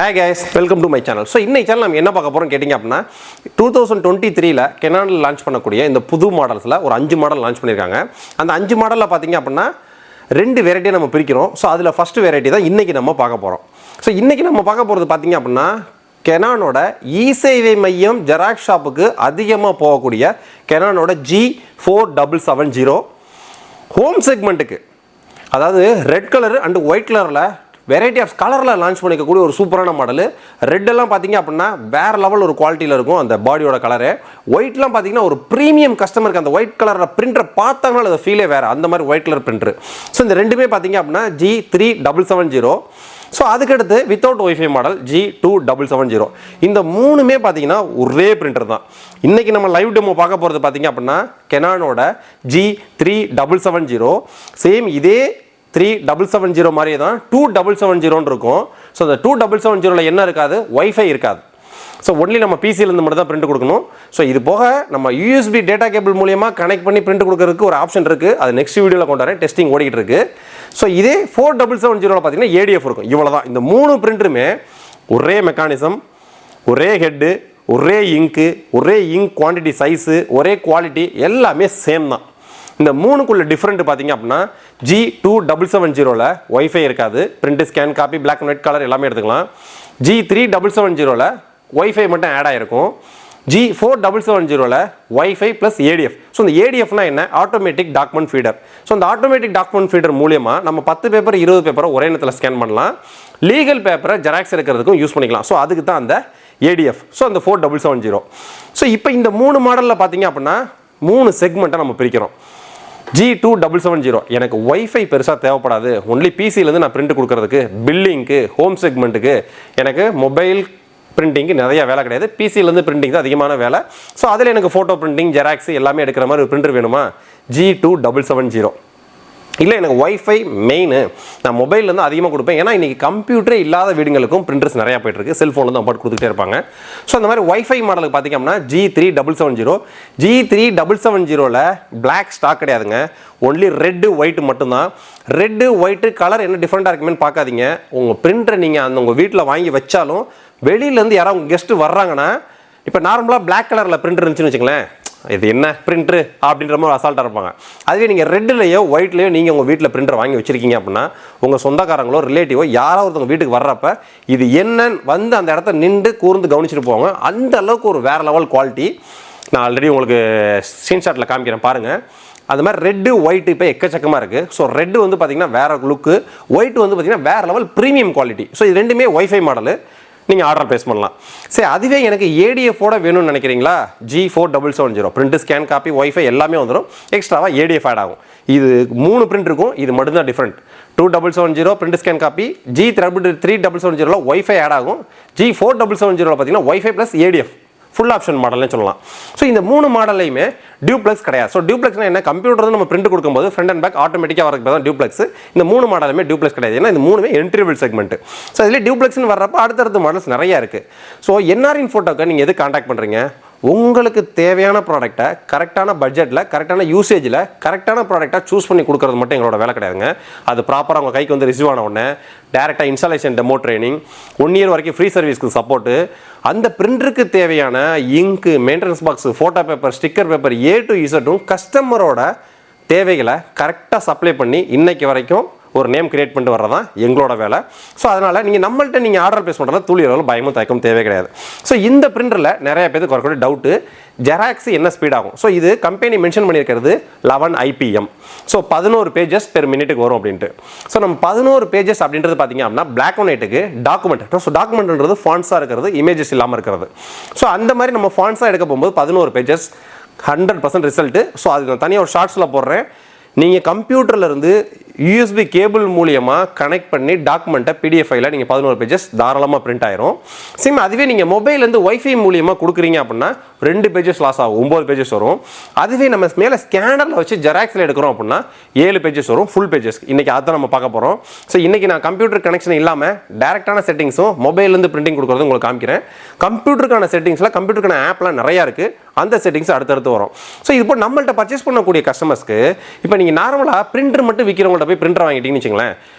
Hi guys, welcome to my channel. So in this channel we என்ன பார்க்க போறோம் கேட்டிங்க அப்படினா 2023 ல Canon லான்ச் பண்ணக்கூடிய இந்த புது மாடல்ஸ்ல ஒரு 5 மாடல் லான்ச் பண்ணிருக்காங்க. அந்த 5 மாடல்ல பாத்தீங்க அப்படினா ரெண்டு வெரைட்டி நம்ம பிரிக்கிறோம். சோ அதுல ஃபர்ஸ்ட் வெரைட்டி தான் இன்னைக்கு நம்ம பார்க்க போறோம். சோ இன்னைக்கு நம்ம பார்க்க போறது பாத்தீங்க அப்படினா Canonோட இ-சேவை மையம் ஜெராக்ஸ் ஷாப்புக்கு அதிகமா போகக்கூடிய Canonோட G4770 ஹோம் செக்மெண்ட்டுக்கு அதாவது ரெட் கலர் அண்ட் ஒயிட் கலர்ல வெரைட்டி ஆஃப் கலரில் லான்ச் பண்ணிக்கக்கூடிய ஒரு சூப்பரான மாடல். ரெட்டெல்லாம் பார்த்தீங்க அப்படின்னா வேறு லெவல் ஒரு குவாலிட்டியில் இருக்கும் அந்த பாடியோட கலரு. ஒயிட்லாம் பார்த்தீங்கன்னா ஒரு ப்ரீமியம் கஸ்டமருக்கு அந்த ஒயிட் கலரில் பிரிண்டரை பார்த்தாங்கனால அதை ஃபீலே வேறு அந்த மாதிரி ஒயிட் கலர் பிரிண்டர். ஸோ இந்த ரெண்டுமே பார்த்தீங்க அப்படின்னா G3770. ஸோ அதுக்கடுத்து வித்தவுட் ஒய்ஃபை மாடல் G2770. இந்த மூணுமே பார்த்தீங்கன்னா ஒரே பிரிண்டர் தான். இன்றைக்கி நம்ம லைவ் டெமோ பார்க்க போகிறது பார்த்தீங்க அப்படின்னா Canonோட G3770 சேம் இதே 3770 மாதிரியே தான் 2770 இருக்கும். ஸோ அந்த 2770 என்ன இருக்காது, ஒய்ஃபை இருக்காது. ஸோ ஒன்லி நம்ம பிசியிலேருந்து மட்டும் தான் பிரிண்ட் கொடுக்கணும். ஸோ இது போக நம்ம யூஎஸ்பி டேட்டா கேபிள் மூலியமாக கனெக்ட் பண்ணி பிரிண்ட் கொடுக்கறதுக்கு ஒரு ஆப்ஷன் இருக்குது. அது நெக்ஸ்ட் வீடியோவில் கொண்டு வரேன், டெஸ்டிங் ஓடிக்கிட்டு இருக்கு. ஸோ இதே 4770 பார்த்தீங்கன்னா ஏடிஎஃப் இருக்கும். இவ்வளோ தான். இந்த மூணு பிரிண்டருமே ஒரே மெக்கானிசம், ஒரே ஹெட்டு, ஒரே இங்கு, ஒரே இங்க் குவான்டிட்டி சைஸு, ஒரே குவாலிட்டி எல்லாமே சேம் தான். இந்த மூணுக்குள்ள டிஃப்ரெண்ட் பார்த்தீங்க அப்படின்னா G2770ல ஒய்ஃபை இருக்காது. Print, scan, copy, black and white colour எல்லாமே எடுத்துக்கலாம். G3770ல ஒய்ஃபை மட்டும் ஆட் ஆகிருக்கும். G4770ல ஒய்ஃபை ப்ளஸ் ஏடிஎஃப். ஸோ இந்த ஏடிஎஃப்னா என்ன, ஆட்டோமேட்டிக் டாக்குமெண்ட் ஃபீடர். ஸோ இந்த ஆட்டோமேட்டிக் டாக்குமெண்ட் ஃபீடர் மூலியமாக நம்ம 10 பேப்பர் 20 பேப்பரை ஒரே நேரத்தில் ஸ்கேன் பண்ணலாம். லீகல் பேப்பரை ஜெராக்ஸ் எடுக்கிறதுக்கும் யூஸ் பண்ணிக்கலாம். ஸோ அதுக்கு தான் அந்த ஏடிஎஃப். ஸோ அந்த 4770. ஸோ இப்போ இந்த மூணு மாடலில் பார்த்தீங்க அப்படின்னா 3 செக்மெண்ட்டை நம்ம பிரிக்கிறோம். G2770 எனக்கு ஒய்ஃபை பெருசாக தேவைப்படாது, ஒன்லி பிசியிலேருந்து நான் பிரிண்ட் கொடுக்கறதுக்கு, பில்லிங்க்கு, ஹோம் செக்மெண்ட்டுக்கு, எனக்கு மொபைல் பிரிண்டிங்கு நிறைய வேலை கிடையாது, பிசியிலேருந்து பிரிண்டிங் தான் அதிகமான வேலை. ஸோ அதில் எனக்கு ஃபோட்டோ பிரிண்டிங், ஜெராக்ஸ் எல்லாமே எடுக்கிற மாதிரி ஒரு பிரிண்டர் வேணுமா, G2770. இல்லை எனக்கு ஒய்ஃபை மெயின், நான் மொபைல்லேருந்து அதிகமாக கொடுப்பேன். ஏன்னா இன்றைக்கி கம்ப்யூட்டரே இல்லாத வீடுங்களுக்கும் பிரிண்டர்ஸ் நிறையா போய்ட்டுருக்கு, செல்ஃபோனில் தான் போட்டு கொடுத்துட்டே இருப்பாங்க. ஸோ அந்த மாதிரி ஒய்ஃபை மாடலுக்கு பார்த்திங்க அப்படின்னா G3770. G3770ல பிளாக் ஸ்டாக் கிடையாதுங்க, ஒன்லி ரெட்டு ஒயிட்டு மட்டும்தான். ரெட்டு ஒயிட்டு கலர் என்ன டிஃப்ரெண்ட்டாக இருக்குமேன்னு பார்க்காதீங்க. உங்கள் பிரிண்டரை நீங்கள் அந்த உங்கள் வீட்டில் வாங்கி வச்சாலும் வெளியிலேருந்து யாராவது உங்கள் கெஸ்ட்டு வர்றாங்கன்னா, இப்போ நார்மலாக பிளாக் கலரில் பிரிண்டர் இருந்துச்சுன்னு வச்சுங்களேன், இது என்ன பிரிண்டரு அப்படின்ற மாதிரி அசால்ட்டாக இருப்பாங்க. அதுவே நீங்கள் ரெட்டுலையோ ஒயிட்லையோ நீங்கள் உங்கள் வீட்டில் பிரிண்டர் வாங்கி வச்சுருக்கீங்க அப்படின்னா உங்கள் சொந்தக்காரங்களோ ரிலேட்டிவோ யாராவது ஒருத்தவங்க வீட்டுக்கு வர்றப்ப இது என்னன்னு வந்து அந்த இடத்த நின்று கூர்ந்து கவனிச்சுட்டு போவாங்க. அந்த அளவுக்கு ஒரு வேறு லெவல் குவாலிட்டி. நான் ஆல்ரெடி உங்களுக்கு ஸ்க்ரீன்ஷாட்டில் காமிக்கிறேன் பாருங்கள். அது மாதிரி ரெட்டு ஒயிட்டு இப்போ எக்கச்சக்கமாக இருக்குது. ஸோ ரெட்டு வந்து பார்த்திங்கன்னா வேறு லுக்கு, ஒயிட்டு வந்து பார்த்திங்கன்னா வேறு லெவல் ப்ரீமியம் குவாலிட்டி. ஸோ இது ரெண்டுமே ஒய்ஃபை மாடலு, நீங்கள் ஆர்டர் ப்ளேஸ் பண்ணலாம். சரி, அதுவே எனக்கு ஏடிஎஃபோட வேணும்னு நினைக்கிறீங்களா, G4770 print, scan, copy, wifi எல்லாமே வந்துடும். எக்ஸ்ட்ராவாக ஏடிஎஃப் ஆட் ஆகும். இது 3 பிரிண்ட் இருக்கும், இது மட்டும்தான் டிஃப்ரெண்ட். 2770 print, scan, copy. G3770ல ஒய்ஃபை ஆட் ஆகும். G4770ல பார்த்தீங்கன்னா wifi plus ADF full option மாடல்னு சொல்லலாம். ஸோ இந்த 3 மாடல்லையுமே டியூப்ளெக்ஸ் கிடையாது. ஸோ டியூப்ளெக்ஸ்னா என்ன, கம்ப்யூட்டர் வந்து நம்ம பிரிண்ட் கொடுக்கும்போது ஃப்ரண்ட் அண்ட் பேக் ஆட்டோமேட்டிக்காக வரதுக்கு தான் டியூப்ளெக்ஸ். இந்த 3 மாடலுமே டியூப்ளெக்ஸ் கிடையாது. ஏன்னா இந்த 3மே என்ட்ரிபிள் செக்மெண்ட். ஸோ இதில் டியூப்ளெக்ஸ்னு வர்றப்ப அடுத்தடுத்த மாடல்ஸ் நிறையா இருக்குது. ஸோ என்ஆர்இன் ஃபோட்டோக்கு நீங்கள் எது கான்டாக்ட் பண்ணுறீங்க, உங்களுக்கு தேவையான ப்ராடக்ட்டை கரெக்டான பட்ஜெட்டில், கரெக்டான யூசேஜில், கரெக்டான ப்ராடக்டாக சூஸ் பண்ணி கொடுக்குறது மட்டும் எங்களோட வேலை கிடையாதுங்க. அது ப்ராப்பராக உங்கள் கைக்கு வந்து ரிசீவ் ஆன உடனே டேரெக்டாக இன்ஸ்டாலேஷன், டெமோ ட்ரைனிங், 1 இயர் வரைக்கும் ஃப்ரீ சர்வீஸ்க்கு சப்போர்ட்டு, அந்த பிரிண்டருக்கு தேவையான இங்கு, maintenance box, photo paper, sticker paper, A to Z கஸ்டமரோட தேவைகளை கரெக்டாக சப்ளை பண்ணி இன்னைக்கு வரைக்கும் ஒரு நேம் கிரியேட் பண்ணிட்டு வர்றதான் எங்களோட வேலை. ஸோ அதனால் நீங்கள் நம்மள்ட்ட நீங்கள் ஆர்டர் ப்ளேஸ் பண்ணுறதுல துளி அளவில் பயமும் தயக்கம் தேவை கிடையாது. ஸோ இந்த பிரிண்டரில் நிறைய பேருக்கு வரக்கூடிய டவுட்டு, ஜெராக்ஸ் என்ன ஸ்பீட் ஆகும். ஸோ இது கம்பெனி மென்ஷன் பண்ணியிருக்கிறது 11 IPM. ஸோ 11 பேஜஸ் பெர் மினிட்டுக்கு வரும் அப்படின்ட்டு. ஸோ நம்ம 11 பேஜஸ் அப்படின்றது பார்த்தீங்க அப்படின்னா பிளாக் அண்ட் ஒயிட்டுக்கு டாக்குமெண்ட். ஸோ டாக்குமெண்ட்ன்றது ஃபான்ஸாக இருக்கிறது, இமேஜஸ் இல்லாமல் இருக்கிறது. ஸோ அந்த மாதிரி நம்ம ஃபான்ஸாக எடுக்க போகும்போது 11 பேஜஸ் 100% ரிசல்ட்டு. ஸோ அது நான் தனியாக ஒரு ஷார்ட்ஸில் போடுறேன். நீங்கள் கம்ப்யூட்டர்லேருந்து யூஎஸ்பி கேபிள் மூலியமாக கனெக்ட் பண்ணி டாக்குமெண்ட்டை PDF ஃபைலில் நீங்கள் 11 பேஜஸ் தாராளமாக பிரிண்ட் ஆயிரும். சேம் அதுவே நீங்கள் மொபைல்லேருந்து ஒய்ஃபை மூலியமாக கொடுக்குறீங்க அப்படின்னா 2 பேஜஸ் லாஸ் ஆகும், 9 பேஜஸ் வரும். அதுவே நம்ம மேலே ஸ்கேனரில் வச்சு ஜெராக்ஸில் எடுக்கிறோம் அப்படின்னா 7 பேஜஸ் வரும், ஃபுல் பேஜஸ். இன்றைக்கி அதை நம்ம பார்க்க போகிறோம். ஸோ இன்றைக்கி நான் கம்ப்யூட்டர் கனெக்ஷன் இல்லாமல் டேரெக்டான செட்டிங்ஸும் மொபைல்லேருந்து பிரிண்டிங் கொடுக்குறது உங்களுக்கு காமிக்கிறேன். கம்ப்யூட்டருக்கான செட்டிங்ஸில் கம்ப்யூட்டருக்கான ஆப்லாம் நிறையா இருக்குது, அந்த செட்டிங்ஸ் அடுத்தடுத்து வரும். ஸோ இப்போ நம்மள்ட்ட பர்ச்சேஸ் பண்ணக்கூடிய கஸ்டமர்ஸ்க்கு இப்போ நீங்கள் நார்மலாக பிரிண்டர் மட்டும் விற்கிறவங்கள்ட்ட போய் பிரிண்டர் வாங்கிட்டீங்கன்னு வச்சுங்களேன்,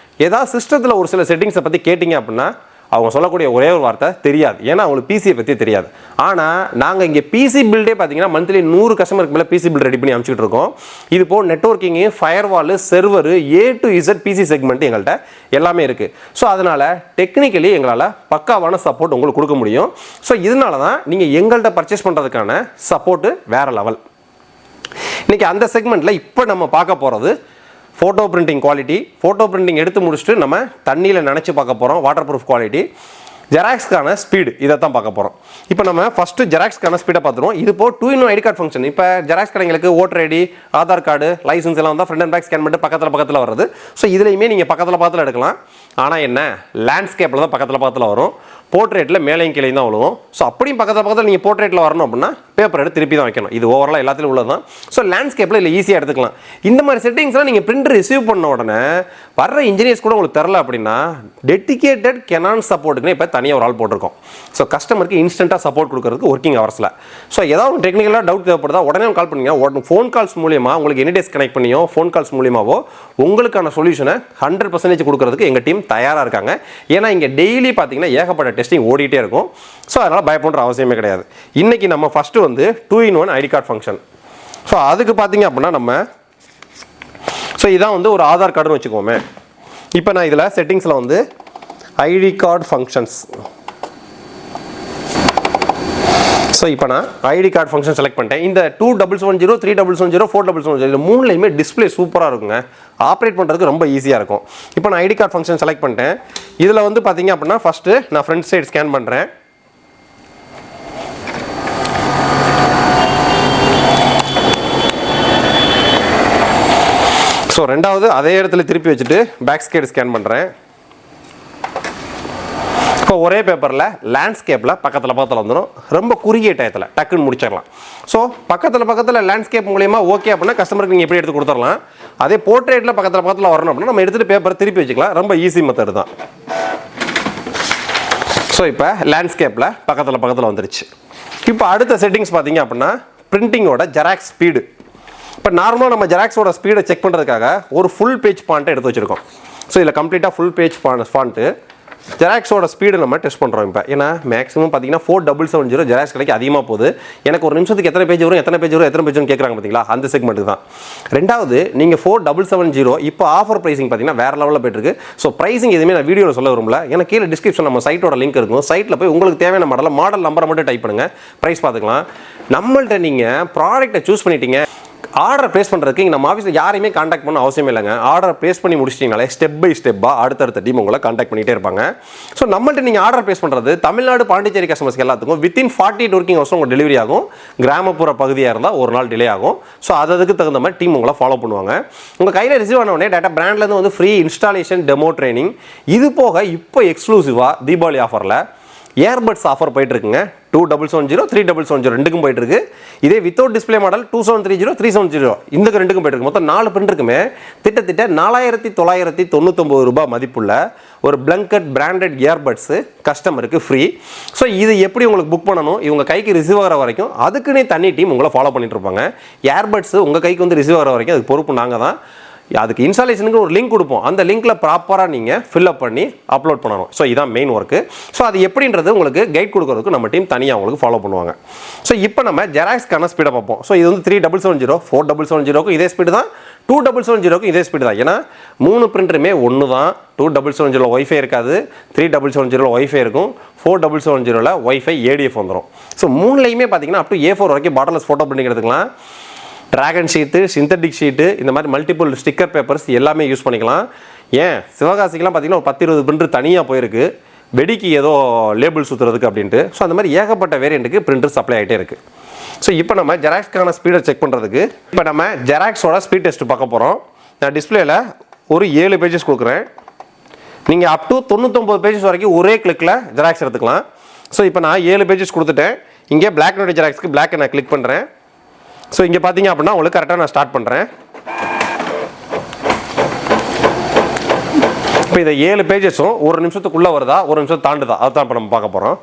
ஏதாவது சிஸ்டத்தில் ஒரு சில செட்டிங்ஸை பற்றி கேட்டிங்க அப்படின்னா அவங்க சொல்லக்கூடிய ஒரே ஒரு வார்த்தை தெரியாது, ஏன்னா அவங்களுக்கு பிசியை பற்றி தெரியாது. ஆனால் நாங்கள் இங்கே பிசி பில்டே பார்த்தீங்கன்னா மந்த்லி 100 கஸ்டமருக்கு மேலே பிசி பில் ரெடி பண்ணி அனுப்பிச்சிட்டு இருக்கோம். இது போல் networking, firewall, server, A to Z PC segment எங்கள்கிட்ட எல்லாமே இருக்குது. ஸோ அதனால் டெக்னிக்கலி எங்களால் பக்காவான சப்போர்ட் உங்களுக்கு கொடுக்க முடியும். ஸோ இதனால தான் நீங்கள் எங்கள்கிட்ட பர்ச்சேஸ் பண்ணுறதுக்கான சப்போர்ட்டு வேறு லெவல். இன்றைக்கி அந்த செக்மெண்ட்டில் இப்போ நம்ம பார்க்க போகிறது photo printing quality. Photo printing எடுத்து முடிச்சுட்டு நம்ம தண்ணியில் நினச்சி பார்க்க போகிறோம். வாட்டர் ப்ரூஃப் குவாலிட்டி, ஜெராக்ஸ்க்கான ஸ்பீடு, இதை தான் பார்க்க போகிறோம். இப்போ நம்ம ஃபஸ்ட்டு ஜெராக்ஸ்க்கான ஸ்பீடை பார்த்துருவோம். இது இப்போ 2-in-1 ஐடி கார்டு ஃபங்க்ஷன். இப்போ ஜெராக்ஸ் கடைங்களுக்கு voter ID, Aadhaar card, licence எல்லாம் வந்தால் ஃப்ரண்ட் அண்ட் பேக் ஸ்கேன் பண்ணிட்டு பக்கத்தில் வருது. ஸோ இதுலையுமே நீங்கள் பக்கத்தில் எடுக்கலாம். ஆனால் என்ன, லேண்ட்ஸ்கேப்பில் தான் பக்கத்தில் வரும். போர்ட்ரேட்டில் மேலையும் கீழையும் தான் விழுவும். ஸோ அப்படியும் பக்கத்தில் நீங்கள் போர்ட்ரேட்டில் வரணும் அப்படின்னா பேப்பர் எடுத்து திருப்பி தான் வைக்கணும். இது ஓவராலாக எல்லாத்துலையும் உள்ளது தான். ஸோ லேண்ட்ஸ்கேப்பில் இல்லை ஈஸியாக எடுத்துக்கலாம். இந்த மாதிரி செட்டிங்ஸ்லாம் நீங்கள் பிரிண்டர் ரிசீவ் பண்ண உடனே வர்ற இன்ஜினியர்ஸ் கூட உங்களுக்கு தெரில அப்படின்னா டெடிகேட்டட் கெனான் சப்போர்ட்டுக்குன்னு இப்போ தனியாக ஒரு ஆள் போட்டிருக்கோம். ஸோ கஸ்டமருக்கு இன்ஸ்டண்ட்டாக சப்போர்ட் கொடுக்கறதுக்கு ஒர்க்கிங் ஹவர்ஸில். ஸோ ஏதாவது டெக்னிக்கலாக டவுட் தேவைப்படுதா உடனே கால் பண்ணுங்க. ஃபோன் கால்ஸ் மூலியமாக உங்களுக்கு எனி டேஸ் கனெக்ட் பண்ணியோ ஃபோன் கால்ஸ் மூலியமாவோ உங்களுக்கான சொல்யூஷனை 100% கொடுக்கறதுக்கு எங்கள் டீம் தயாராக இருக்காங்க. ஏன்னா இங்கே டெய்லி பார்த்தீங்கன்னா ஏகப்பட்ட டெஸ்டிங் ஓடிட்டே இருக்கும். ஸோ அதனால் பயப்படுற அவசியமே கிடையாது. இன்றைக்கி நம்ம ஃபஸ்ட்டு வந்து 2-in-1 ID card function. So அதுக்கு பார்த்தீங்க அப்படின்னா நம்ம இதான் வந்து ஒரு ஆதார் கார்டுன்னு வச்சுக்கோமே. இப்போ நான் இதில் செட்டிங்ஸில் வந்து ஐடி கார்டு ஃபங்க்ஷன்ஸ். ஸோ இப்போ நான் ஐடி கார்டு ஃபங்க்ஷன் செலக்ட் பண்ணிட்டேன். இந்த 2770, 3770, 4770 இது மூணுலையுமே டிஸ்பிளே சூப்பராக இருக்குங்க. ஆப்ரேட் பண்ணுறதுக்கு ரொம்ப ஈஸியாக இருக்கும். இப்போ நான் ஐடி கார்டு ஃபங்க்ஷன் செலக்ட் பண்ணிட்டேன். இதில் வந்து பார்த்தீங்க அப்படின்னா ஃபஸ்ட்டு நான் ஃப்ரண்ட் சைடு ஸ்கேன் பண்ணுறேன். ஸோ ரெண்டாவது அதே இடத்துல திருப்பி வச்சுட்டு பேக் சைடு ஸ்கேன் பண்ணுறேன். இப்போ ஒரே பேப்பரில் லேண்ட்ஸ்கேப்பில் பக்கத்தில் வந்துடும். ரொம்ப குறுகிய டயத்தில் டக்குன்னு முடிச்சிடலாம். ஸோ பக்கத்தில் லேண்ட்ஸ்கேப் மூலயமா ஓகே அப்படின்னா கஸ்டமருக்கு நீங்கள் எப்படி எடுத்து கொடுத்துடலாம். அதே போர்ட்ரேட்டில் பக்கத்தில் வரணும் அப்படின்னா நம்ம எடுத்துகிட்டு பேப்பரை திருப்பி வச்சுக்கலாம். ரொம்ப ஈஸி மெத்தட் தான். ஸோ இப்போ லேண்ட்ஸ்கேப்பில் பக்கத்தில் வந்துருச்சு. இப்போ அடுத்த செட்டிங்ஸ் பார்த்தீங்க அப்படின்னா பிரிண்டிங்கோட ஜெராக்ஸ் ஸ்பீடு. இப்போ நார்மலாக நம்ம ஜெராக்ஸோட ஸ்பீடை செக் பண்ணுறதுக்காக ஒரு ஃபுல் பேஜ் ஃபாண்ட்டை எடுத்து வச்சுருக்கோம். ஸோ இதில் கம்ப்ளீட்டாக ஃபுல் பேஜ் ஃபாண்ட்டு ஜெராக்ஸோட ஸ்பீடு நம்ம டெஸ்ட் பண்ணுறோம். இப்போ ஏன்னா மேக்ஸிமம் பார்த்தீங்கன்னா 4770 ஜெராக்ஸ் கடைக்கு அதிகமாக போகுது. எனக்கு ஒரு நிமிஷத்துக்கு எத்தனை பேஜ் வரும் எத்தனை பேஜ்னு கேட்குறாங்க பார்த்தீங்களா, அந்த செக்மெண்ட்டுக்கு தான். ரெண்டாவது நீங்கள் 4770 இப்போ ஆஃபர் ப்ரைஸிங் பார்த்தீங்கன்னா வேறு லெவலில் போயிட்டுருக்கு. ஸோ ப்ரைஸிங் எதுவுமே நான் வீடியோவில் சொல்ல விரும்பல. ஏன்னா கீழே டிஸ்கிரிப்ஷன் நம்ம சைட்டோட லிங்க் இருக்கும். சைட்டில் போய் உங்களுக்கு தேவையான மாடல் நம்பரை மட்டும் டைப் பண்ணுங்கள், ப்ரைஸ் பார்த்துக்கலாம். நம்மள்ட்ட நீங்கள் ப்ராடக்ட்டை சூஸ் பண்ணிட்டீங்க, ஆர்டர் ப்ளேஸ் பண்ணுறதுக்கு நம்ம ஆஃபீஸில் யாரையுமே காண்டாக்ட் பண்ண அவசியம் இல்லைங்க. ஆர்டர் ப்ளேஸ் பண்ணி முடிச்சிட்டிங்கனாலே ஸ்டெப் பை ஸ்டெப்பாக அடுத்தடுத்த டீம் உங்களை காண்டாக்ட் பண்ணிகிட்டே இருப்பாங்க. ஸோ நம்மள்ட்ட நீங்கள் ஆர்டர் ப்ளேஸ் பண்ணுறது தமிழ்நாடு, பாண்டிச்சேரி கஸ்டமர்ஸ்க்கு எல்லாத்துக்கும் வித்தின் 48 ஒர்க்கிங் ஹவர்ஸ் உங்களுக்கு டெலிவரி ஆகும். கிராமப்புற பகுதியாக இருந்தால் ஒரு நாள் டிலே ஆகும். ஸோ அதுக்கு தகுந்த மாதிரி டீம் உங்களை ஃபாலோ பண்ணுவாங்க. உங்கள் கையில் ரிசீவ் ஆன உடனே டேட்டா பிராண்ட்லேருந்து வந்து ஃப்ரீ இன்ஸ்டாலேஷன், டெமோ ட்ரைனிங். இது போக இப்போ எக்ஸ்க்ளூசிவாக தீபாவளி ஆஃபரில் ஏர்பட்ஸ் ஆஃபர் போயிட்டு இருக்குங்க. 2770, 3770 ரெண்டுக்கும் போயிட்டு இருக்கு. இதே வித்தவுட் டிஸ்பிளே மாடல் 2730, 370 இந்த ரெண்டுக்கும் போயிட்டு இருக்கு. மொத்தம் 4 பிரிண்டருக்குமே திட்டத்திட்ட 4999 ரூபாய் மதிப்புள்ள ஒரு பிளங்கட் பிராண்டட் ஏர்பட்ஸ் கஸ்டமருக்கு ஃப்ரீ. ஸோ இது எப்படி உங்களுக்கு புக் பண்ணணும், இவங்க கைக்கு ரிசீவ் ஆகிற வரைக்கும் அதுக்குன்னே தனி டீம் உங்களை ஃபாலோ பண்ணிட்டு இருப்பாங்க. ஏர்பட்ஸ் உங்கள் கைக்கு வந்து ரிசீவ் ஆகிற வரைக்கும் அதுக்கு பொறுப்பு நாங்கள் தான். அதுக்கு இன்ஸ்டாலேஷனுக்கு ஒரு லிங்க் கொடுப்போம். அந்த லிங்க்கில் ப்ராப்பராக நீங்கள் ஃபில்அப் பண்ணி அப்லோட் பண்ணணும். ஸோ இதான் மெயின் ஒர்க்கு. ஸோ அது எப்படின்றது உங்களுக்கு கைட் கொடுக்கறதுக்கு நம்ம டீம் தனியாக உங்களுக்கு ஃபாலோ பண்ணுவாங்க. ஸோ இப்போ நம்ம ஜெராக்ஸ்க்கான ஸ்பீடை பார்ப்போம். ஸோ இது வந்து 3770, 4770க்கும் இதே ஸ்பீடு தான், 2770க்கும் இதே ஸ்பீடு தான். ஏன்னா 3 பிரிண்டருமே ஒன்று தான். 2770 ஒய்ஃபை இருக்காது, 3770 ஒய்ஃபை இருக்கும், 4770 ஒய்ஃபை ADF வந்துடும். ஸோ மூணுலையுமே பார்த்தீங்கன்னா அப் டு A4 வரைக்கும் பாட்டர்லெஸ் ஃபோட்டோ பிரிண்டிங் எடுத்துக்கலாம். ட்ராகன் ஷீட்டு, சிந்தட்டிக் ஷீட்டு, இந்த மாதிரி மல்டிபிள் ஸ்டிக்கர் பேப்பர்ஸ் எல்லாமே யூஸ் பண்ணிக்கலாம். ஏன் சிவகாசிக்கெலாம் பார்த்தீங்கன்னா ஒரு 10-20 பிரிண்டர் தனியாக போயிருக்கு, வெடிக்கு ஏதோ லேபிள் சுற்றுறதுக்கு அப்படின்ட்டு. ஸோ அந்த மாதிரி ஏகப்பட்ட வேரியண்ட்டுக்கு பிரிண்டர் சப்ளை ஆகிட்டே இருக்குது. ஸோ இப்போ நம்ம ஜெராக்ஸ்க்கான ஸ்பீடை செக் பண்ணுறதுக்கு இப்போ நம்ம ஜெராக்ஸோட ஸ்பீட் டெஸ்ட் பார்க்க போகிறோம். நான் டிஸ்பிளேயில் ஒரு 7 பேஜஸ் கொடுக்குறேன். நீங்கள் அப் டு 99 பேஜஸ் வரைக்கும் ஒரே கிளிக்கில் ஜெராக்ஸ் எடுத்துக்கலாம். ஸோ இப்போ நான் 7 பேஜஸ் கொடுத்துட்டேன். இங்கே பிளாக் அண்ட் ஒயிட் ஜெராக்ஸ்க்கு பிளாக்கை நான் கிளிக் பண்ணுறேன். ஸோ இங்கே பார்த்தீங்க அப்படின்னா உங்களுக்கு கரெக்டாக நான் ஸ்டார்ட் பண்ணுறேன். இப்போ இதை 7 பேஜஸும் ஒரு நிமிஷத்துக்குள்ளே வருதா, ஒரு நிமிஷம் தாண்டுதா, அதுதான் இப்போ நம்ம பார்க்க போகிறோம்.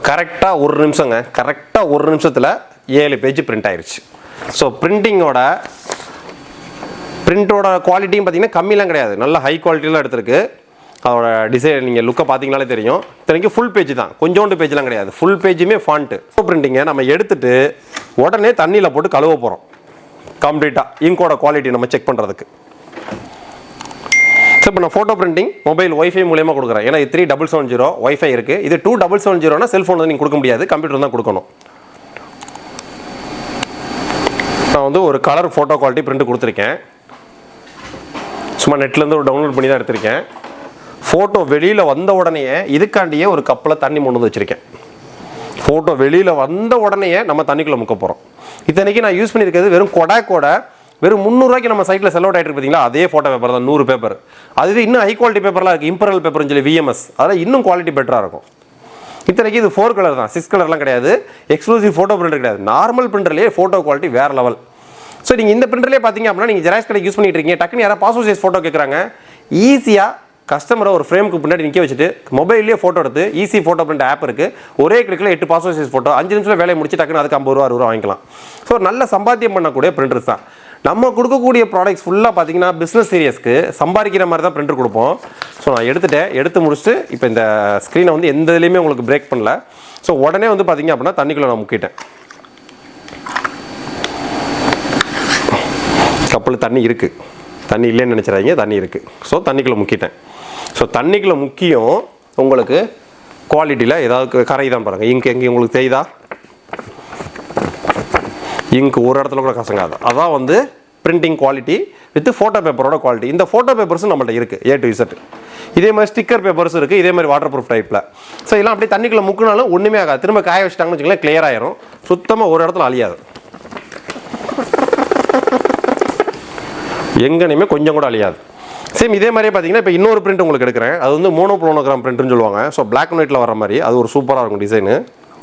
கரெக்டாக ஒரு நிமிஷங்க, கரெக்டாக ஒரு நிமிஷத்தில் 7 பேஜ் பிரிண்ட் ஆயிடுச்சு. ஸோ பிரிண்டோட குவாலிட்டியும் பார்த்தீங்கன்னா கம்மிலாம் கிடையாது, நல்ல ஹை குவாலிட்டியில் எடுத்திருக்கு. அதோட டிசைன் நீங்கள் லுக்கை பார்த்தீங்கனாலே தெரியும். இத்தனைக்கும் ஃபுல் பேஜ் தான், கொஞ்சோண்டு பேஜ்லாம் கிடையாது, ஃபுல் பேஜுமே ஃபாண்ட்டு. பிரிண்டிங்கை நம்ம எடுத்துட்டு உடனே தண்ணியில் போட்டு கழுவ போகிறோம் கம்ப்ளீட்டாக இங்கோட குவாலிட்டி நம்ம செக் பண்ணுறதுக்கு. ஸோ இப்போ நான் ஃபோட்டோ பிரிண்டிங் மொபைல் ஒய்ஃபை மூலியமாக கொடுக்குறேன். ஏன்னா இது 3770 ஒய்ஃபை இருக்குது. இது 2770னா செல்ஃபோன் வந்து நீங்கள் கொடுக்க முடியாது, கம்ப்யூட்டர் தான் கொடுக்கணும். நான் வந்து ஒரு கலர் ஃபோட்டோ குவாலிட்டி பிரிண்ட் கொடுத்துருக்கேன். சும்மா நெட்லேருந்து ஒரு டவுன்லோட் பண்ணி தான் எடுத்திருக்கேன். ஃபோட்டோ வெளியில் வந்த உடனே இதுக்காண்டியே ஒரு கப்பில் தண்ணி கொண்டு வந்து வச்சுருக்கேன். ஃபோட்டோ வெளியில் வந்த உடனே நம்ம தண்ணிக்குள்ளே முக்க போகிறோம். இத்தனைக்கு நான் யூஸ் பண்ணியிருக்கிறது வெறும் கொடை வெறும் 300 ரூபாய்க்கு நம்ம சைட்டில் செல் அவுட் ஆகிட்டு பார்த்தீங்களா, அதே ஃபோட்டோ பேப்பர் தான், 100 பேப்பர். அதுவே இன்னும் ஹை குவாலிட்டி பேப்பர்லாம் இருக்குது, இம்பரல் பேப்பர்னு சொல்லி VMS, அதெல்லாம் இன்னும் குவாலிட்டி பெட்டராக இருக்கும். இத்தனைக்கு இது 4 கலர் தான், 6 கலர்லாம் கிடையாது, எக்ஸ்க்ளூசிவ் ஃபோட்டோ பிரிண்டர் கிடையாது. நார்மல் பிரிண்டர்லேயே ஃபோட்டோ குவாலிட்டி வேறு லெவல். ஸோ நீங்கள் இந்த பிரிண்டர்லேயே பார்த்தீங்க அப்படின்னா நீங்கள் ஜெராக்ஸ் கடை யூஸ் பண்ணிட்டு இருக்கீங்க, டக்குன்னு யாராவது பாஸ்போர்ட் சைஸ் ஃபோட்டோ கேட்குறாங்க, ஈஸியாக கஸ்டமரை ஒரு ஃப்ரேமுக்கு பின்னாடி நிற்க வச்சுட்டு மொபைல்லேயே ஃபோட்டோ எடுத்து ஈஸி ஃபோட்டோ பிரிண்ட் ஆப் இருக்குது, ஒரே கிளிக்கில் 8 பாஸ்போர்ட் சைஸ் ஃபோட்டோ 5 நிமிஷத்தில் வேலையை முடிச்சு டக்குன்னு அதுக்கு 50 ரூபா 60 ரூபா வாங்கிக்கலாம். ஸோ நல்ல சம்பாத்தியம் பண்ணக்கூடிய பிரிண்டர்ஸ் தான் நம்ம கொடுக்கக்கூடிய ப்ராடக்ட்ஸ். ஃபுல்லாக பார்த்தீங்கன்னா பிஸ்னஸ் சீரியஸ்க்கு சம்பாதிக்கிற மாதிரி தான் பிரிண்டர் கொடுப்போம். ஸோ நான் எடுத்து முடிச்சுட்டு இப்போ இந்த ஸ்க்ரீனை வந்து எந்த இதுலேயுமே உங்களுக்கு பிரேக் பண்ணல. ஸோ உடனே வந்து பார்த்தீங்க அப்படின்னா தண்ணிக்குள்ளே நான் முக்கிட்டேன். கப்பில் தண்ணி இருக்குது, தண்ணி இல்லைன்னு நினச்சிடாதீங்க, தண்ணி இருக்குது. ஸோ தண்ணிக்குள்ளே முக்கிட்டேன். ஸோ தண்ணிக்குள்ளே முக்கியம் உங்களுக்கு குவாலிட்டியில் ஏதாவது கரை தான் பாருங்கள். இங்கு எங்கே உங்களுக்கு தெரியுதா, இங்கு ஒரு இடத்துல கூட கசங்காது. அதான் வந்து பிரிண்டிங் குவாலிட்டி வித் ஃபோட்டோ பேப்பரோட குவாலிட்டி. இந்த ஃபோட்டோ பேப்பர்ஸும் நம்மள்ட்ட இருக்குது A to Z. இதே மாதிரி ஸ்டிக்கர் பேப்பர்ஸ் இருக்குது, இதே மாதிரி வாட்டர் ப்ரூஃப் டைப்பில். ஸோ இதெல்லாம் அப்படியே தண்ணிக்குள்ளே முக்கினாலும் ஒன்றுமே ஆகாது. திரும்ப காய வச்சுட்டாங்கன்னு வச்சுக்கலாம், கிளியர் ஆயிரும், சுத்தமாக ஒரு இடத்துல அழியாது, எங்கேயுமே கொஞ்சம் கூட அழியாது. சேம் இதே மாதிரியே பார்த்தீங்கன்னா இப்போ இன்னொரு பிரிண்ட் உங்களுக்கு எடுக்கிறேன். அது வந்து மோனோக்ரோனோகிராம் பிரிண்ட்னு சொல்லுவாங்க. ஸோ பிளாக் அண்ட் ஒயிட்டில் வர மாதிரி அது ஒரு சூப்பராக இருக்கும் design.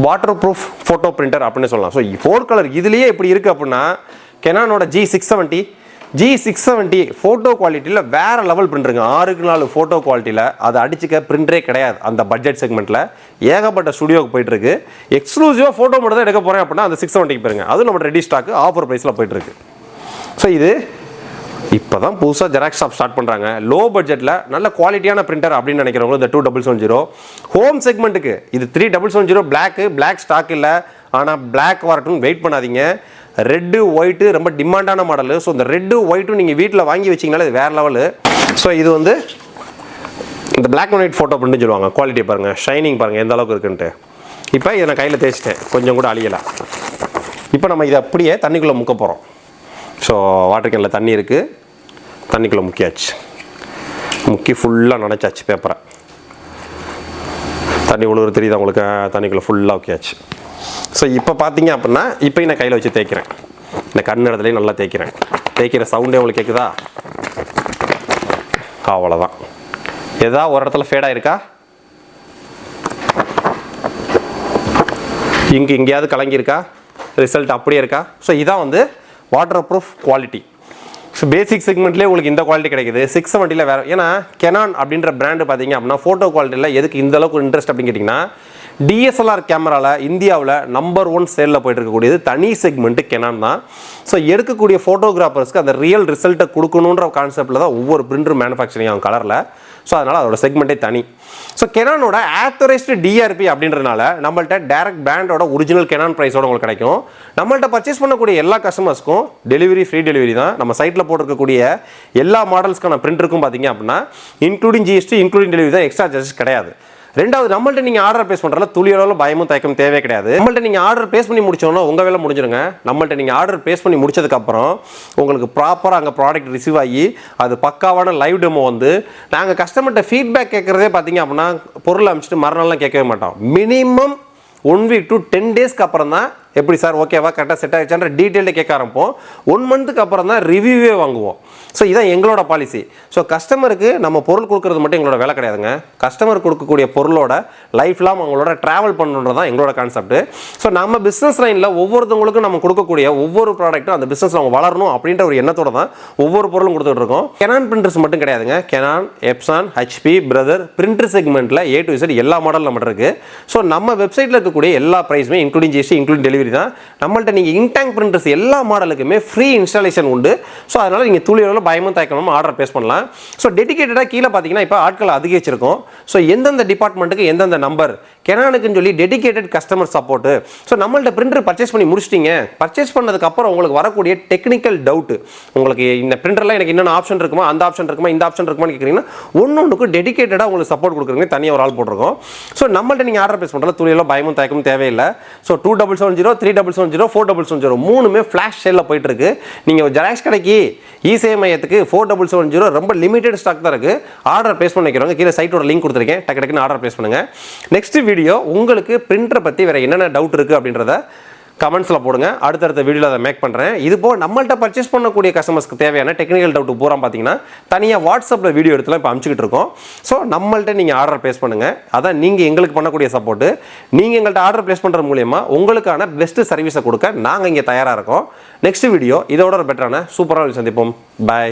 Water proof photo printer அப்படின்னு சொல்லலாம். ஸோ 4 கலர் இதுலேயே இப்படி இருக்குது அப்படின்னா கெனானோட G670 ஃபோட்டோ குவாலிட்டியில் வேறு லெவல் பிரிண்டருங்க. 6க்கு 4 ஃபோட்டோ குவாலிட்டியில் அதை அடிச்சுக்க பிரிண்டரே கிடையாது. அந்த பட்ஜெட் செக்மெண்ட்டில் ஏகப்பட்ட ஸ்டுடியோக்கு போயிட்டுருக்கு. எக்ஸ்க்ளூசிவாக ஃபோட்டோ மட்டும் தான் எடுக்க போகிறேன் அப்படின்னா அந்த 670க்கு பாருங்க, அதுவும் நம்ம ரெடி ஸ்டாக்கு ஆஃபர் ப்ரைஸில் போயிட்டுருக்கு. ஸோ இது இப்போ தான் புதுசாக ஜெராக்ஸ் ஷாப் ஸ்டார்ட் பண்ணுறாங்க. லோ பட்ஜெட்டில் நல்ல குவாலிட்டியான பிரிண்டர் அப்படின்னு நினைக்கிறவங்க இந்த 2770 ஹோம் செக்மெண்ட்டுக்கு இது 3770 பிளாக் ஸ்டாக் இல்லை. ஆனால் பிளாக் வரட்டும் வெயிட் பண்ணாதீங்க. ரெட்டு ஒயிட்டு ரொம்ப டிமாண்டான மாடலு. ஸோ இந்த ரெட்டு ஒயிட்டும் நீங்கள் வீட்டில் வாங்கி வச்சிங்கனாலே இது வேறு லெவலு. ஸோ இது வந்து இந்த பிளாக் அண்ட் ஒயிட் ஃபோட்டோ பிரிண்ட்னு சொல்லுவாங்க. குவாலிட்டி பாருங்கள், ஷைனிங் பாருங்கள் எந்த அளவுக்கு இருக்குன்ட்டு. இப்போ இதை நான் கையில் தேய்ச்சிட்டேன், கொஞ்சம் கூட அழியலை. இப்போ நம்ம இதை அப்படியே தண்ணிக்குள்ளே முக்க போகிறோம். ஸோ வாட்டர் கேனில் தண்ணி இருக்குது, தண்ணிக்குள்ளே முக்கியாச்சு, முக்கி ஃபுல்லாக நனைச்சாச்சு பேப்பரை. தண்ணி உழுவுறது தெரியுது உங்களுக்கு, தண்ணிக்குள்ளே ஃபுல்லாக முக்கியாச்சு. ஸோ இப்போ பார்த்தீங்க அப்படின்னா இப்போயும் நான் கையில் வச்சு தேய்க்கிறேன். இந்த கண் இடத்துலையும் நல்லா தேய்க்கிறேன். தேய்க்கிற சவுண்டே உங்களுக்கு கேட்குதா? அவ்வளோதான். ஏதாவது ஒரு இடத்துல ஃபேடாக இருக்கா, இங்கே எங்கேயாவது கலங்கியிருக்கா, ரிசல்ட் அப்படியே இருக்கா? ஸோ இதான் வந்து waterproof quality. So basic செக்மெண்ட்லேயே உங்களுக்கு இந்த குவாலிட்டி கிடைக்குது. 670 வேறு. ஏன்னா கெனான் அப்படின்ற பிராண்டு பார்த்தீங்க அப்படின்னா ஃபோட்டோ குவாலிட்டியில் எதுக்கு இந்த அளவுக்கு இன்ட்ரெஸ்ட் அப்படின்னு கேட்டிங்கன்னா, DSLR கேமராவில் இந்தியாவில் நம்பர் 1 சேலில் போய்ட்டு இருக்கக்கூடியது தனி செக்மெண்ட்டு கெனான் தான். ஸோ எடுக்கக்கூடிய ஃபோட்டோகிராஃபர்ஸ்க்கு அந்த ரியல் ரிசல்ட்டை கொடுக்கணுன்ற கான்செப்டில் தான் ஒவ்வொரு பிரிண்டர் மேனுஃபேக்சரிங் ஆகும் கலரில். ஸோ அதனால் அதோட செக்மெண்ட்டே தனி. ஸோ கெனானோட ஆத்தரைஸ்டு DRP அப்படின்றதுனால நம்மள்ட்ட டேரக்ட் பிராண்டோட ஒரிஜினல் கெனான் ப்ரைஸோட உங்களுக்கு கிடைக்கும். நம்மள்ட்ட பர்ச்சேஸ் பண்ணக்கூடிய எல்லா கஸ்டமர்ஸ்க்கும் டெலிவரி ஃப்ரீ டெலிவரி தான். நம்ம சைட்டில் போட்டிருக்கக்கூடிய எல்லா மாடல்ஸ்க்கான பிரிண்டருக்கும் பார்த்தீங்க அப்படின்னா இன்க்ளூடிங் GST இன்க்ளூடிங் டெலிவரி தான், எக்ஸ்ட்ரா சார்ஜஸ் கிடையாது. ரெண்டாவது, நம்மள்ட்ட நீங்கள் ஆர்டர் பேஸ் பண்ணுறதுல துளியோட பயமும் தயக்கம் தேவையே கிடையாது. நம்மள்ட்ட நீங்கள் ஆர்டர் பேஸ் பண்ணி முடிச்சோன்னா உங்கள் வேலை முடிஞ்சிருங்க. நம்மள்ட்ட நீங்கள் ஆர்டர் பேஸ் பண்ணி முடிச்சதுக்கப்புறம் உங்களுக்கு ப்ராப்பராக அங்கே ப்ராடக்ட் ரிசீவ் ஆகி அது பக்காவான லைவ் டெமோ வந்து நாங்கள் கஸ்டமர்கிட்ட ஃபீட்பேக் கேட்குறதே பார்த்தீங்க அப்படின்னா பொருள் அமைச்சிட்டு மறுநாள்லாம் கேட்கவே மாட்டோம். மினிமம் 1 வீக் to 10 டேஸ்க்கு அப்புறம் தான் எப்படி சார் ஓகேவா கரெக்டாக செட் ஆகிடுச்சான்ற டீட்டெயில்டு கேட்க ஆரம்பிப்போம். 1 மந்த்துக்கு அப்புறம் தான் ரிவ்யூவே வாங்குவோம். ஸோ இதான் எங்களோட பாலிசி. ஸோ கஸ்டமருக்கு நம்ம பொருள் கொடுக்குறது மட்டும் எங்களோட வேலை கிடையாதுங்க. கஸ்டமர் கொடுக்கக்கூடிய பொருளோட லைஃப் லாங் அவங்களோட ட்ராவல் பண்ணணுன்றது தான் எங்களோட கான்செப்ட். ஸோ நம்ம பிஸ்னஸ் லைனில் ஒவ்வொருத்தவங்களுக்கும் நம்ம கொடுக்கக்கூடிய ஒவ்வொரு ப்ராடக்ட்டும் அந்த பிஸ்னஸ் அவங்க வளரணும் அப்படின்ற ஒரு எண்ணத்தோட தான் ஒவ்வொரு பொருளும் கொடுத்துட்டு இருக்கோம். Canon பிரிண்டர்ஸ் மட்டும் கிடையாதுங்க. Canon, EPSON, HP, brother printer செக்மெண்ட்டில் A to Z எல்லா மாடல் நம்மகிட்ட இருக்கு. ஸோ நம்ம வெப்சைட்டில் இருக்கக்கூடிய எல்லா ப்ரைஸுமே இன்க்ளூடிங் ஜிஎஸ்டி இன்க்ளூடிங் டெலிவரி தான். நம்மள்ட்ட நீங்கள் இன்டேங்க் பிரிண்டர்ஸ் எல்லா மாடலுக்குமே ஃப்ரீ இன்ஸ்டாலேஷன் உண்டு. ஸோ அதனால் நீங்கள் துளியோட பயமும் தயக்கணும் ஆர்டர் பேஸ் பண்ணலாம். ஸோ டெடிகேட்டடாக கீழே பார்த்தீங்கன்னா இப்போ ஆட்கள் அதிகரிச்சிருக்கோம். ஸோ எந்தெந்த டிபார்ட்மெண்ட்டுக்கு எந்தெந்த நம்பர் Canonக்குன்னு சொல்லி டெடிகேட்டட் கஸ்டமர் சப்போர்ட்டு. ஸோ நம்மள்ட்ட பிரிண்டர் பர்ச்சேஸ் பண்ணி முடிச்சிட்டிங்க. பர்ச்சேஸ் பண்ணதுக்கு அப்புறம் உங்களுக்கு வரக்கூடிய டெக்னிக்கல் டவுட்டு, உங்களுக்கு இந்த பிரிண்டரில் எனக்கு என்னென்ன ஆப்ஷன் இருக்குமா, அந்த ஆப்ஷன் இருக்குமா, இந்த ஆப்ஷன் இருக்குமான்னு கேட்குறீங்கன்னா ஒன்றுக்கு டெடிகேட்டடாக உங்களுக்கு சப்போர்ட் கொடுக்குறீங்க. தனியாக ஒரு ஆள் போட்டிருக்கோம். ஸோ நம்மள்ட்ட நீங்கள் ஆர்டர் பேஸ் பண்ணுறது துளியெல்லாம் பயமும் தயக்கமும் தேவையில்லை. ஸோ 2770, 3770, 4770 மூணுமே ஃப்ளாஷ் சேலில் போயிட்டு இருக்கு. நீங்கள் ஜெராக்ஸ் கடைக்கு இசேவை மையத்துக்கு 4770 ரொம்ப லிமிடெட் ஸ்டாக் தான் இருக்குது. ஆர்டர் பேஸ் பண்ண வைக்கிறவங்க கீழே சைட்டோட லிங்க் கொடுத்துருக்கேன். டக்குன்னு ஆர்டர் பேஸ் பண்ணுங்கள். நெக்ஸ்ட் வீடியோ உங்களுக்கு பிரிண்டரை பற்றி வேறு என்னென்ன டவுட் இருக்குது அப்படின்றத கமெண்ட்ஸில் போடுங்க. அடுத்தடுத்த வீடியோவில் அதை மேக் பண்ணுறேன். இது போல் நம்மள்ட்ட பர்ச்சேஸ் பண்ணக்கூடிய கஸ்டமர்ஸ்க்கு தேவையான டெக்னிக்கல் டவுட் பூரா பார்த்தீங்கன்னா தனியாக வாட்ஸ்அப்பில் வீடியோ எடுத்துலாம் இப்போ அனுப்பிச்சிக்கிட்டு இருக்கோம். ஸோ நம்மள்ட்ட நீங்கள் ஆர்டர் ப்ளேஸ் பண்ணுங்கள். அதான் நீங்கள் எங்களுக்கு பண்ணக்கூடிய சப்போர்ட்டு. நீங்கள் எங்கள்கிட்ட ஆர்டர் ப்ளேஸ் பண்ணுறது மூலயமா உங்களுக்கான பெஸ்ட்டு சர்வீஸை கொடுக்க நாங்கள் இங்கே தயாராக இருக்கோம். நெக்ஸ்ட் வீடியோ இதோட ஒரு பெட்டரான சூப்பராக சந்திப்போம். பாய்.